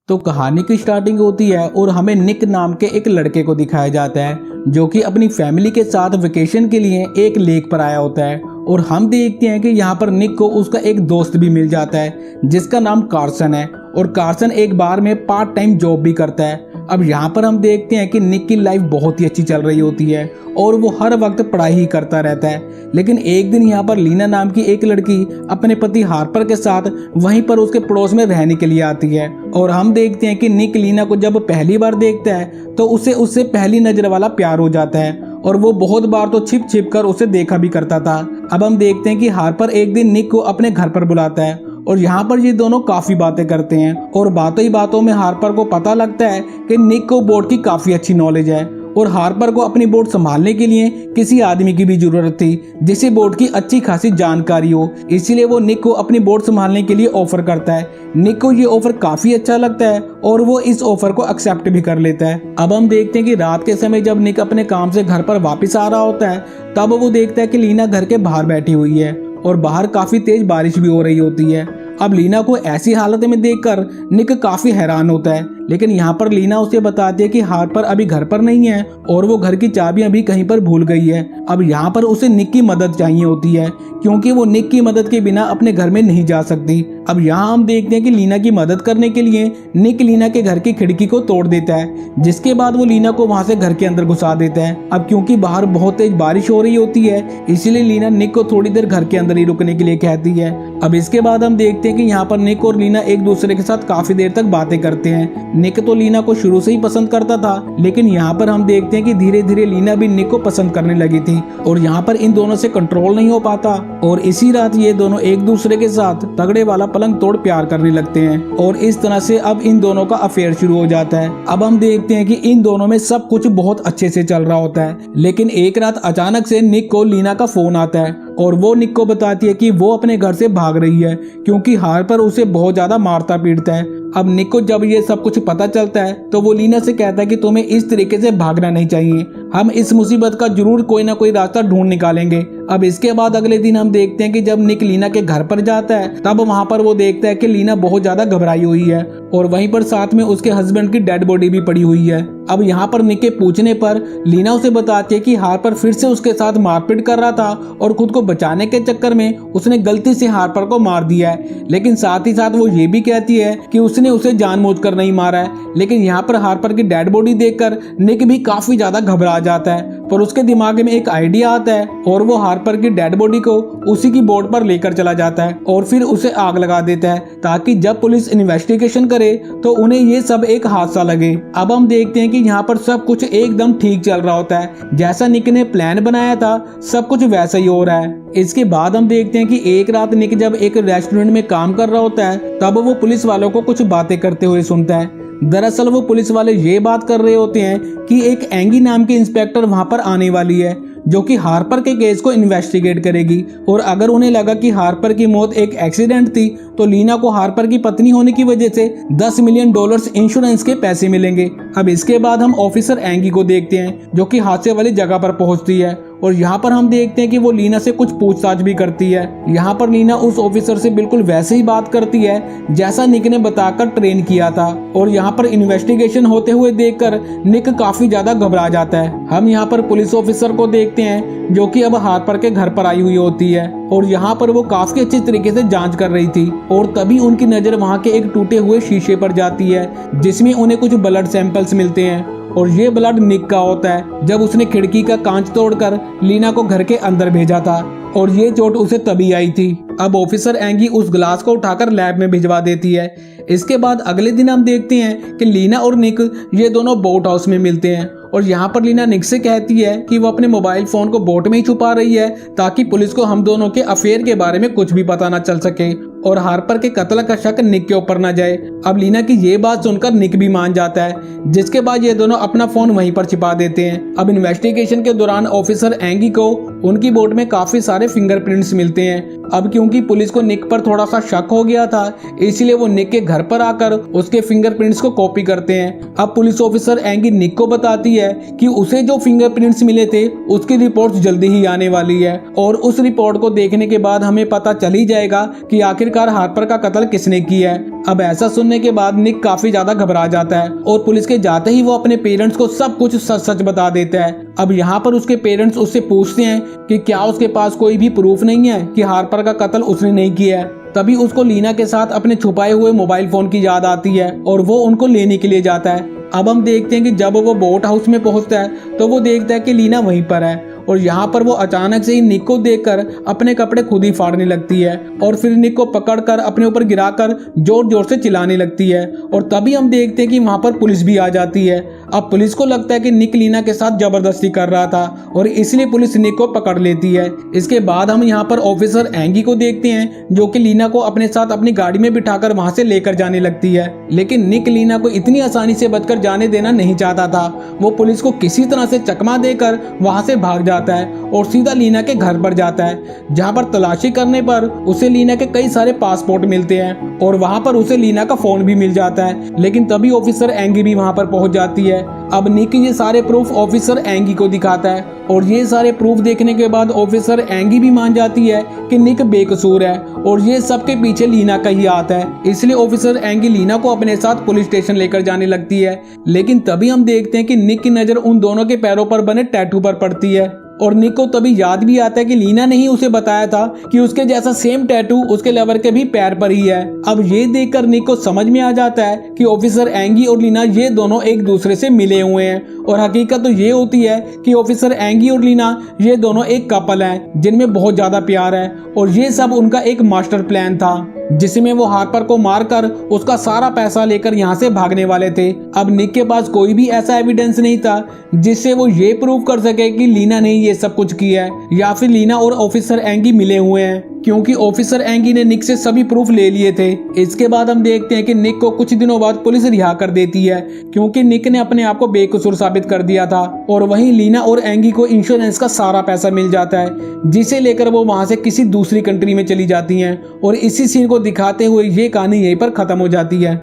तो कहानी की स्टार्टिंग होती है और हमें निक नाम के एक लड़के को दिखाया जाता है जो कि अपनी फैमिली के साथ वेकेशन के लिए एक लेक पर आया होता है। और हम देखते हैं कि यहाँ पर निक को उसका एक दोस्त भी मिल जाता है जिसका नाम कार्सन है और कार्सन एक बार में पार्ट टाइम जॉब भी करता है। अब यहाँ पर हम देखते हैं कि निक की लाइफ बहुत ही अच्छी चल रही होती है और वो हर वक्त पढ़ाई ही करता रहता है। लेकिन एक दिन यहाँ पर लीना नाम की एक लड़की अपने पति हार्पर के साथ वहीं पर उसके पड़ोस में रहने के लिए आती है और हम देखते हैं कि निक लीना को जब पहली बार देखता है तो उसे उससे पहली नजर वाला प्यार हो जाता है और वो बहुत बार तो छिप छिप कर उसे देखा भी करता था। अब हम देखते हैं कि हार्पर एक दिन निक को अपने घर पर बुलाता है और यहाँ पर ये दोनों काफी बातें करते हैं और बातों ही बातों में हार्पर को पता लगता है कि निक को बोट की काफी अच्छी नॉलेज है और हार्पर को अपनी बोट संभालने के लिए किसी आदमी की भी जरूरत थी जिसे बोट की अच्छी खासी जानकारी हो। इसीलिए वो निक को अपनी बोट संभालने के लिए ऑफर करता है। निक को ये ऑफर काफी अच्छा लगता है और वो इस ऑफर को एक्सेप्ट भी कर लेता है। अब हम देखते हैं कि रात के समय जब निक अपने काम से घर पर वापस आ रहा होता है तब वो देखता है कि लीना घर के बाहर बैठी हुई है और बाहर काफी तेज बारिश भी हो रही होती है। अब लीना को ऐसी हालत में देखकर निक काफी हैरान होता है, लेकिन यहाँ पर लीना उसे बताती है कि हार्पर अभी घर पर नहीं है और वो घर की चाबियां भी कहीं पर भूल गई है। अब यहाँ पर उसे निक की मदद चाहिए होती है क्योंकि वो निक की मदद के बिना अपने घर में नहीं जा सकती। अब यहाँ हम देखते हैं कि लीना की मदद करने के लिए निक लीना के घर की खिड़की को तोड़ देता है, जिसके बाद वो लीना को वहां से घर के अंदर घुसा देता है। अब क्योंकि बाहर बहुत तेज बारिश हो रही होती है इसीलिए लीना निक को थोड़ी देर घर के अंदर ही रुकने के लिए कहती है। अब इसके बाद हम देखते हैं कि यहाँ पर निक और लीना एक दूसरे के साथ काफी देर तक बातें करते हैं। निक तो लीना को शुरू से ही पसंद करता था, लेकिन यहाँ पर हम देखते हैं कि धीरे धीरे लीना भी निक को पसंद करने लगी थी और यहाँ पर इन दोनों से कंट्रोल नहीं हो पाता और इसी रात ये दोनों एक दूसरे के साथ तगड़े वाला पलंग तोड़ प्यार करने लगते हैं और इस तरह से अब इन दोनों का अफेयर शुरू हो जाता है। अब हम देखते हैं कि इन दोनों में सब कुछ बहुत अच्छे से चल रहा होता है, लेकिन एक रात अचानक से निक को लीना का फोन आता है और वो निक को बताती है कि वो अपने घर से भाग रही है क्योंकि हार्पर उसे बहुत ज्यादा मारता पीटता है। अब निक को जब ये सब कुछ पता चलता है तो वो लीना से कहता है कि तुम्हें इस तरीके से भागना नहीं चाहिए, हम इस मुसीबत का जरूर कोई ना कोई रास्ता ढूंढ निकालेंगे। अब इसके बाद अगले दिन हम देखते हैं कि जब निक लीना के घर पर जाता है तब वहां पर वो देखता है कि लीना बहुत ज्यादा घबराई हुई है और वहीं पर साथ में उसके हस्बैंड की डेड बॉडी भी पड़ी हुई है। अब यहाँ पर निक के पूछने पर लीना उसे बताती है कि हार्पर फिर से उसके साथ मारपीट कर रहा था और खुद को बचाने के चक्कर में उसने गलती से हार्पर को मार दिया है, लेकिन साथ ही साथ वो ये भी कहती है कि उसने उसे जानबूझकर नहीं मारा है। लेकिन यहाँ पर हार्पर की डेड बॉडी देखकर निक भी काफी ज्यादा घबरा जाता है, पर उसके दिमाग में एक आइडिया आता है और वो हार्पर की डेड बॉडी को उसी की बोट पर लेकर चला जाता है और फिर उसे आग लगा देता है ताकि जब पुलिस इन्वेस्टिगेशन करे तो उन्हें ये सब एक हादसा लगे। अब हम देखते हैं कि यहाँ पर सब कुछ एकदम ठीक चल रहा होता है, जैसा निक ने प्लान बनाया था सब कुछ वैसा ही हो रहा है। इसके बाद हम देखते हैं कि एक रात निक जब एक रेस्टोरेंट में काम कर रहा होता है तब वो पुलिस वालों को कुछ बातें करते हुए सुनता है। दरअसल वो पुलिस वाले ये बात कर रहे होते हैं कि एक एंगी नाम की इंस्पेक्टर वहां पर आने वाली है जो कि हार्पर के केस को इन्वेस्टिगेट करेगी और अगर उन्हें लगा कि हार्पर की मौत एक एक्सीडेंट थी तो लीना को हार्पर की पत्नी होने की वजह से $10 मिलियन इंश्योरेंस के पैसे मिलेंगे। अब इसके बाद हम ऑफिसर एंगी को देखते हैं जो कि हादसे वाली जगह पर पहुंचती है और यहाँ पर हम देखते हैं कि वो लीना से कुछ पूछताछ भी करती है। यहाँ पर लीना उस ऑफिसर से बिल्कुल वैसे ही बात करती है जैसा निक ने बताकर ट्रेन किया था और यहाँ पर इन्वेस्टिगेशन होते हुए देखकर निक काफी ज्यादा घबरा जाता है। हम यहाँ पर पुलिस ऑफिसर को देखते हैं जो कि अब हार्पर के घर पर आई हुई होती है और यहाँ पर वो काफी अच्छी तरीके से जांच कर रही थी और तभी उनकी नजर वहाँ के एक टूटे हुए शीशे पर जाती है जिसमें उन्हें कुछ ब्लड सैंपल्स मिलते हैं और ये ब्लड निक का होता है जब उसने खिड़की का कांच तोड़कर लीना को घर के अंदर भेजा था और ये चोट उसे तभी आई थी। अब ऑफिसर एंगी उस ग्लास को उठाकर लैब में भिजवा देती है। इसके बाद अगले दिन हम देखते हैं कि लीना और निक ये दोनों बोट हाउस में मिलते हैं और यहाँ पर लीना निक से कहती है कि वो अपने मोबाइल फोन को बोट में ही छुपा रही है ताकि पुलिस को हम दोनों के अफेयर के बारे में कुछ भी पता ना चल सके और हार्पर के कत्ल का शक निक के ऊपर ना जाए। अब लीना की ये बात सुनकर निक भी मान जाता है, जिसके बाद ये दोनों अपना फोन वहीं पर छिपा देते हैं। अब इन्वेस्टिगेशन के दौरान ऑफिसर एंगी को उनकी बोट में काफी सारे फिंगरप्रिंट्स मिलते हैं। अब क्योंकि पुलिस को निक पर थोड़ा सा शक हो गया था, इसलिए वो निक के घर पर आकर उसके फिंगरप्रिंट्स को कॉपी करते हैं। अब पुलिस ऑफिसर एंगी निक को बताती है कि उसे जो फिंगरप्रिंट्स मिले थे उसकी रिपोर्ट जल्दी ही आने वाली है, और उस रिपोर्ट को देखने के बाद हमें पता चल ही जाएगा कि आखिरकार हार्पर का कत्ल किसने किया है। अब ऐसा सुनने के बाद निक काफी ज्यादा घबरा जाता है और पुलिस के जाते ही वो अपने पेरेंट्स को सब कुछ सच सच बता देता है। अब यहाँ पर उसके पेरेंट्स उससे पूछते हैं कि क्या उसके पास कोई भी प्रूफ नहीं है कि हार्पर का कत्ल उसने नहीं किया है। तभी उसको लीना के साथ अपने छुपाए हुए मोबाइल फोन की याद आती है और वो उनको लेने के लिए जाता है। अब हम देखते हैं कि जब वो बोट हाउस में पहुंचता है तो वो देखता है कि लीना वहीं पर है, और यहाँ पर वो अचानक से ही निक को देखकर अपने कपड़े खुद ही फाड़ने लगती है और फिर निक को पकड़कर अपने ऊपर गिराकर जोर जोर से चिल्लाने लगती है। और तभी हम देखते हैं कि वहाँ पर पुलिस भी आ जाती है। अब पुलिस को लगता है कि निक लीना के साथ जबरदस्ती कर रहा था और इसलिए पुलिस निक को पकड़ लेती है। इसके बाद हम यहाँ पर ऑफिसर एंगी को देखते हैं जो कि लीना को अपने साथ अपनी गाड़ी में बिठाकर वहाँ से लेकर जाने लगती है, लेकिन निक लीना को इतनी आसानी से बचकर जाने देना नहीं चाहता था। वो पुलिस को किसी तरह से चकमा देकर वहाँ से भाग जाता है और सीधा लीना के घर पर जाता है, जहाँ पर तलाशी करने पर उसे लीना के कई सारे पासपोर्ट मिलते हैं और वहाँ पर उसे लीना का फोन भी मिल जाता है। लेकिन तभी ऑफिसर एंगी भी वहाँ पर पहुँच जाती है। अब निक ये सारे प्रूफ ऑफिसर एंगी को दिखाता है और ये सारे प्रूफ देखने के बाद ऑफिसर एंगी भी मान जाती है कि निक बेकसूर है और ये सब के पीछे लीना का ही हाथ है। इसलिए ऑफिसर एंगी लीना को अपने साथ पुलिस स्टेशन लेकर जाने लगती है। लेकिन तभी हम देखते हैं कि निक की नजर उन दोनों के पैरों पर बने टैटू पर पड़ती है और निक को तभी याद भी आता है कि लीना ने ही उसे बताया था कि उसके जैसा सेम टैटू उसके लवर के भी पैर पर ही है। अब ये देखकर निक को समझ में आ जाता है कि ऑफिसर एंगी और लीना ये दोनों एक दूसरे से मिले हुए हैं, और हकीकत तो ये होती है कि ऑफिसर एंगी और लीना ये दोनों एक कपल हैं जिनमें बहुत ज्यादा प्यार है, और ये सब उनका एक मास्टर प्लान था जिसमें वो हार्पर को मारकर उसका सारा पैसा लेकर यहाँ से भागने वाले थे। अब निक के पास कोई भी ऐसा एविडेंस नहीं था जिससे वो ये प्रूव कर सके कि लीना ने ये सब कुछ किया है या फिर लीना और ऑफिसर एंगी मिले हुए हैं, क्योंकि ऑफिसर एंगी ने निक से सभी प्रूफ ले लिए थे। इसके बाद हम देखते हैं कि निक को कुछ दिनों बाद पुलिस रिहा कर देती है क्योंकि निक ने अपने आप को बेकसूर साबित कर दिया था, और वहीं लीना और एंगी को इंश्योरेंस का सारा पैसा मिल जाता है जिसे लेकर वो वहां से किसी दूसरी कंट्री में चली जाती हैं, और इसी सीन को दिखाते हुए ये कहानी यहीं पर खत्म हो जाती है।